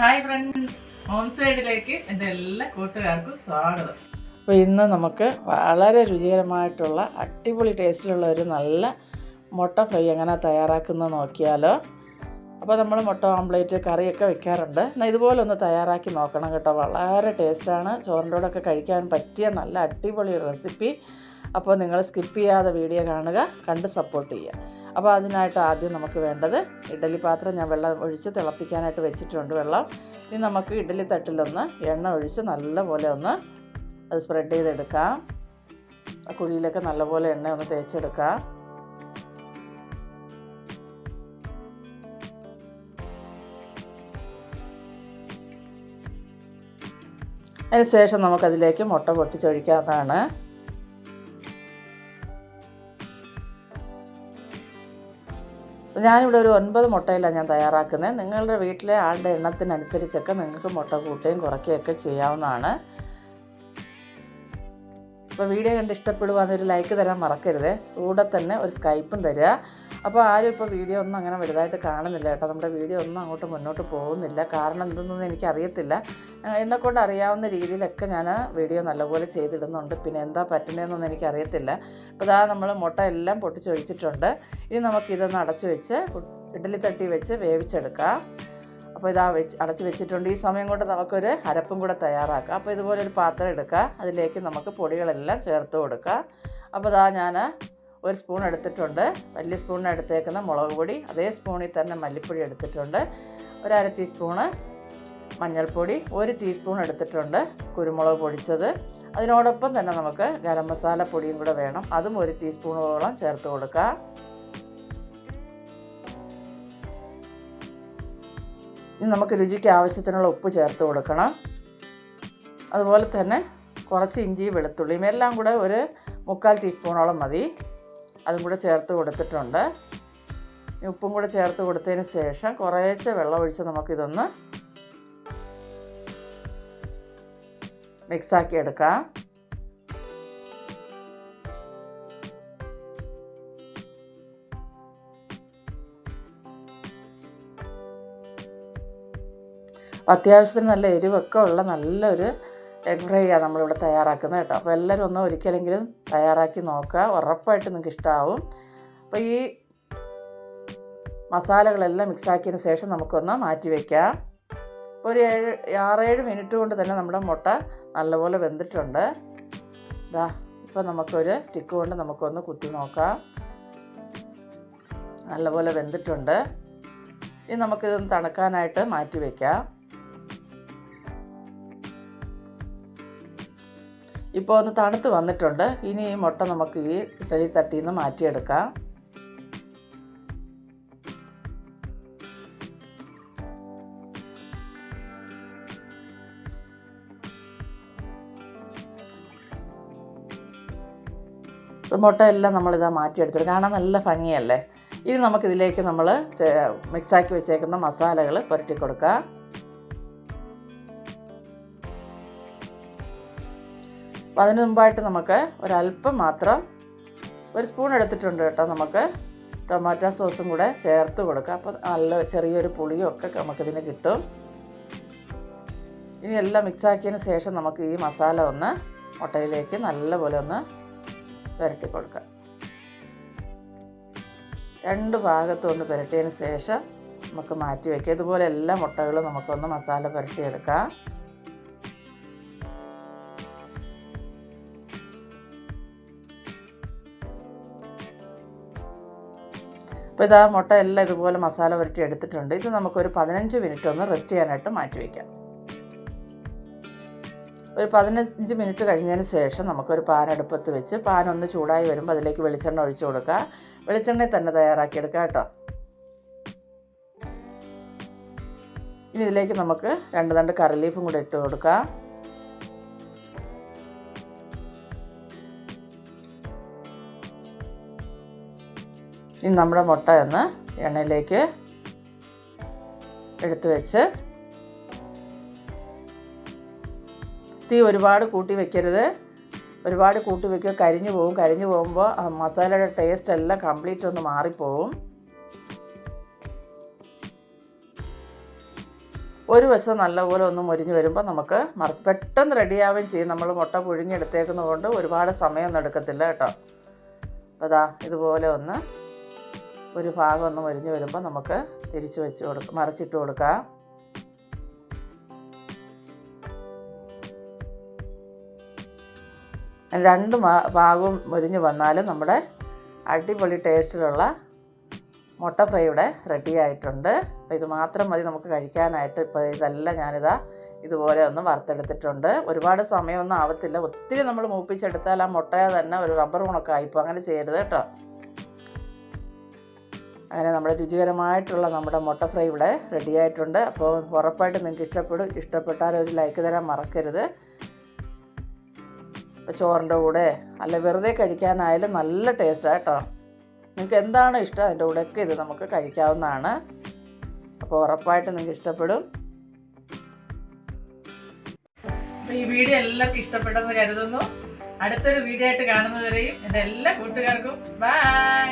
Hi friends, home സൈഡിലേക്ക് എൻ്റെ എല്ലാ കൂട്ടുകാർക്കും സ്വാഗതം. അപ്പോൾ ഇന്ന് നമുക്ക് വളരെ രുചികരമായിട്ടുള്ള അടിപൊളി ടേസ്റ്റിലുള്ള ഒരു നല്ല മുട്ട ഫ്രൈ എങ്ങനെ തയ്യാറാക്കുന്നത് നോക്കിയാലോ. അപ്പോൾ നമ്മൾ മുട്ട ഓംപ്ലേറ്റ് കറിയൊക്കെ വെക്കാറുണ്ട്. എന്നാൽ ഇതുപോലെ ഒന്ന് തയ്യാറാക്കി നോക്കണം കേട്ടോ. വളരെ ടേസ്റ്റാണ്, ചോറിൻ്റെ കൂടെയൊക്കെ കഴിക്കാൻ പറ്റിയ നല്ല അടിപൊളി റെസിപ്പി. അപ്പോൾ നിങ്ങൾ സ്കിപ്പ് ചെയ്യാതെ വീഡിയോ കാണുക, കണ്ട് സപ്പോർട്ട് ചെയ്യുക. അപ്പോൾ അതിനായിട്ട് ആദ്യം നമുക്ക് വേണ്ടത് ഇഡ്ഡലി പാത്രം ഞാൻ വെള്ളം ഒഴിച്ച് തിളപ്പിക്കാനായിട്ട് വെച്ചിട്ടുണ്ട് വെള്ളം. ഇനി നമുക്ക് ഇഡ്ഡലി തട്ടിലൊന്ന് എണ്ണ ഒഴിച്ച് നല്ലപോലെ ഒന്ന് അത് സ്പ്രെഡ് ചെയ്തെടുക്കാം. ആ കുഴിയിലൊക്കെ നല്ലപോലെ എണ്ണ ഒന്ന് തേച്ചെടുക്കാം. അതിനുശേഷം നമുക്കതിലേക്ക് മുട്ട പൊട്ടിച്ചൊഴിക്കാവുന്നതാണ്. ഞാനിവിടെ ഒരു 9 മുട്ടയിലാണ് ഞാൻ തയ്യാറാക്കുന്നത്. നിങ്ങളുടെ വീട്ടിലെ ആളുടെ എണ്ണത്തിനനുസരിച്ചൊക്കെ നിങ്ങൾക്ക് മുട്ട കൂട്ടുകയും കുറയ്ക്കുകയൊക്കെ ചെയ്യാവുന്നതാണ്. അപ്പോൾ വീഡിയോ കണ്ട് ഇഷ്ടപ്പെടുവാണെങ്കിൽ ഒരു ലൈക്ക് തരാൻ മറക്കരുത്. കൂടെ തന്നെ ഒരു സ്കൈപ്പും തരിക. അപ്പോൾ ആരും ഇപ്പോൾ വീഡിയോ ഒന്നും അങ്ങനെ വലുതായിട്ട് കാണുന്നില്ല കേട്ടോ. നമ്മുടെ വീഡിയോ ഒന്നും അങ്ങോട്ട് മുന്നോട്ട് പോകുന്നില്ല. കാരണം എന്തെന്നൊന്നും എനിക്കറിയത്തില്ല. എന്നെക്കൊണ്ട് അറിയാവുന്ന രീതിയിലൊക്കെ ഞാൻ വീഡിയോ നല്ലപോലെ ചെയ്തിടുന്നുണ്ട്. പിന്നെ എന്താ പറ്റുന്നതെന്നൊന്നും എനിക്കറിയത്തില്ല. അപ്പോൾ ഇതാ നമ്മൾ മുട്ട എല്ലാം പൊട്ടിച്ചൊഴിച്ചിട്ടുണ്ട്. ഇനി നമുക്കിതൊന്ന് അടച്ചു വെച്ച് ഇഡ്ഡലി തട്ടി വെച്ച് വേവിച്ചെടുക്കാം. അപ്പോൾ ഇതാ അടച്ച് വെച്ചിട്ടുണ്ട്. ഈ സമയം കൊണ്ട് നമുക്കൊരു അരപ്പും കൂടെ തയ്യാറാക്കാം. അപ്പോൾ ഇതുപോലെ ഒരു പാത്രം എടുക്കുക. അതിലേക്ക് നമുക്ക് പൊടികളെല്ലാം ചേർത്ത് കൊടുക്കുക. അപ്പോൾ ഇതാ ഞാൻ ഒരു സ്പൂൺ എടുത്തിട്ടുണ്ട്. വലിയ സ്പൂണിന് എടുത്തേക്കുന്ന മുളക് പൊടി, അതേ സ്പൂണിൽ തന്നെ മല്ലിപ്പൊടി എടുത്തിട്ടുണ്ട്. ഒരു അര ടീസ്പൂണ് മഞ്ഞൾപ്പൊടി, 1 ടീസ്പൂൺ എടുത്തിട്ടുണ്ട് കുരുമുളക് പൊടിച്ചത്. അതിനോടൊപ്പം തന്നെ നമുക്ക് ഗരം മസാല പൊടിയും കൂടെ വേണം. അതും 1 ടീസ്പൂണോളം ചേർത്ത് കൊടുക്കുക. ഇനി നമുക്ക് രുചിക്ക് ആവശ്യത്തിനുള്ള ഉപ്പ് ചേർത്ത് കൊടുക്കണം. അതുപോലെ തന്നെ കുറച്ച് ഇഞ്ചി വെളുത്തുള്ളിയും എല്ലാം കൂടെ ഒരു 3/4 ടീസ്പൂണോളം മതി. അതും കൂടെ ചേർത്ത് കൊടുത്തിട്ടുണ്ട്. ഉപ്പും കൂടെ ചേർത്ത് കൊടുത്തതിന് ശേഷം കുറേശ്ശെ വെള്ളം ഒഴിച്ച് നമുക്കിതൊന്ന് മിക്സാക്കി എടുക്കാം. അത്യാവശ്യത്തിന് നല്ല എരിവൊക്കെ ഉള്ള നല്ലൊരു എഗ് ഫ്രൈയാണ് നമ്മളിവിടെ തയ്യാറാക്കുന്നത് കേട്ടോ. അപ്പോൾ എല്ലാവരും ഒന്ന് ഒരിക്കലെങ്കിലും തയ്യാറാക്കി നോക്കുക, ഉറപ്പായിട്ട് നിങ്ങൾക്ക് ഇഷ്ടമാവും. അപ്പോൾ ഈ മസാലകളെല്ലാം മിക്സാക്കിയതിന് ശേഷം നമുക്കൊന്ന് മാറ്റി വയ്ക്കാം. ഒരു 6-7 മിനിറ്റ് കൊണ്ട് തന്നെ നമ്മുടെ മുട്ട നല്ലപോലെ വെന്തിട്ടുണ്ട്. ഇതാ ഇപ്പോൾ നമുക്കൊരു സ്റ്റിക്ക് കൊണ്ട് നമുക്കൊന്ന് കുത്തി നോക്കാം. നല്ലപോലെ വെന്തിട്ടുണ്ട്. ഇനി നമുക്കിതൊന്ന് തണുക്കാനായിട്ട് മാറ്റി വയ്ക്കാം. ഇപ്പോൾ ഒന്ന് തണുത്ത് വന്നിട്ടുണ്ട്. ഇനി ഈ മുട്ട നമുക്ക് ഈ ഇഡ്ഡലി തട്ടിയിൽ നിന്ന് മാറ്റിയെടുക്കാം. മുട്ട എല്ലാം നമ്മളിതാ മാറ്റിയെടുത്തിട്ട് കാണാൻ നല്ല ഭംഗിയല്ലേ. ഇനി നമുക്കിതിലേക്ക് നമ്മൾ മിക്സാക്കി വെച്ചേക്കുന്ന മസാലകൾ പുരട്ടി കൊടുക്കാം. അപ്പോൾ അതിന് മുമ്പായിട്ട് നമുക്ക് ഒരല്പം മാത്രം 1 സ്പൂൺ എടുത്തിട്ടുണ്ട് കേട്ടോ. നമുക്ക് ടൊമാറ്റോ സോസും കൂടെ ചേർത്ത് കൊടുക്കാം. അപ്പോൾ നല്ല ചെറിയൊരു പുളിയും ഒക്കെ നമുക്കിതിന് കിട്ടും. ഇനി എല്ലാം മിക്സാക്കിയതിന് ശേഷം നമുക്ക് ഈ മസാല ഒന്ന് മുട്ടയിലേക്ക് നല്ലപോലെ ഒന്ന് പുരട്ടി കൊടുക്കാം. 2 ഭാഗത്തും ഒന്ന് പുരട്ടിയതിന് ശേഷം നമുക്ക് മാറ്റി വയ്ക്കാം. ഇതുപോലെ എല്ലാ മുട്ടകളും നമുക്കൊന്ന് മസാല പുരട്ടിയെടുക്കാം. അപ്പോൾ ഇതാ മുട്ട എല്ലാം ഇതുപോലെ മസാല പുരട്ടി എടുത്തിട്ടുണ്ട്. ഇത് നമുക്കൊരു 15 മിനിറ്റ് ഒന്ന് റെസ്റ്റ് ചെയ്യാനായിട്ട് മാറ്റി വയ്ക്കാം. ഒരു 15 മിനിറ്റ് കഴിഞ്ഞതിന് ശേഷം നമുക്കൊരു പാൻ അടുപ്പത്ത് വെച്ച് പാൻ ഒന്ന് ചൂടായി വരുമ്പോൾ അതിലേക്ക് വെളിച്ചെണ്ണ ഒഴിച്ചു കൊടുക്കുക. വെളിച്ചെണ്ണയിൽ തന്നെ തയ്യാറാക്കിയെടുക്കുക കേട്ടോ. ഇനി ഇതിലേക്ക് നമുക്ക് 2 തണ്ട് കറി ലീഫും കൂടെ ഇട്ട് കൊടുക്കാം. ഇനി നമ്മുടെ മുട്ട ഒന്ന് എണ്ണയിലേക്ക് എടുത്ത് വെച്ച് തീ ഒരുപാട് കൂട്ടി വെക്കരുത്. ഒരുപാട് കൂട്ടി വയ്ക്കുക, കരിഞ്ഞു പോകും. കരിഞ്ഞു പോകുമ്പോൾ മസാലയുടെ ടേസ്റ്റ് എല്ലാം കംപ്ലീറ്റ് ഒന്ന് മാറിപ്പോവും. ഒരു വശം നല്ലപോലെ ഒന്ന് മൊരിഞ്ഞ് വരുമ്പോൾ നമുക്ക് പെട്ടെന്ന് റെഡിയാവുകയും ചെയ്യും. നമ്മൾ മുട്ട പുഴുങ്ങിയെടുത്തേക്കുന്നത് കൊണ്ട് ഒരുപാട് സമയമൊന്നും എടുക്കത്തില്ല കേട്ടോ. അപ്പോൾ അതാ ഇതുപോലെ ഒന്ന് ഒരു ഭാഗം ഒന്ന് മൊരിഞ്ഞ് വരുമ്പോൾ നമുക്ക് തിരിച്ച് വെച്ച് മറിച്ചിട്ട് കൊടുക്കാം. രണ്ട് ഭാഗവും മൊരിഞ്ഞ് വന്നാലും നമ്മുടെ അടിപൊളി ടേസ്റ്റിലുള്ള മുട്ട ഫ്രൈ ഇവിടെ റെഡി ആയിട്ടുണ്ട്. അപ്പോൾ ഇത് മാത്രം മതി നമുക്ക് കഴിക്കാനായിട്ട്. ഇപ്പോൾ ഇതെല്ലാം ഞാനിതാ ഇതുപോലെ ഒന്ന് വറുത്തെടുത്തിട്ടുണ്ട്. ഒരുപാട് സമയമൊന്നും ആവത്തില്ല. ഒത്തിരി നമ്മൾ മൂപ്പിച്ചെടുത്താൽ ആ മുട്ടയെ തന്നെ ഒരു റബ്ബർ ഉണക്കം ആയിപ്പോൾ അങ്ങനെ ചെയ്യരുത് കേട്ടോ. അങ്ങനെ നമ്മുടെ രുചികരമായിട്ടുള്ള നമ്മുടെ മുട്ട ഫ്രൈ ഇവിടെ റെഡി ആയിട്ടുണ്ട്. അപ്പോൾ ഉറപ്പായിട്ട് നിങ്ങൾക്ക് ഇഷ്ടപ്പെട്ടാൽ ഒരു ലൈക്ക് തരാൻ മറക്കരുത്. ഇപ്പോൾ ചോറിൻ്റെ കൂടെ അല്ല വെറുതെ കഴിക്കാനായാലും നല്ല ടേസ്റ്റാണ് കേട്ടോ. നിങ്ങൾക്ക് എന്താണ് ഇഷ്ടം അതിൻ്റെ കൂടെയൊക്കെ ഇത് നമുക്ക് കഴിക്കാവുന്നതാണ്. അപ്പോൾ ഉറപ്പായിട്ട് നിങ്ങൾക്ക് ഇഷ്ടപ്പെടും. അപ്പോൾ ഈ വീഡിയോ എല്ലാവർക്കും ഇഷ്ടപ്പെട്ടെന്ന് കരുതുന്നു. അടുത്തൊരു വീഡിയോ ആയിട്ട് കാണുന്നതുവരെയും എൻ്റെ എല്ലാ കൂട്ടുകാർക്കും ബൈ.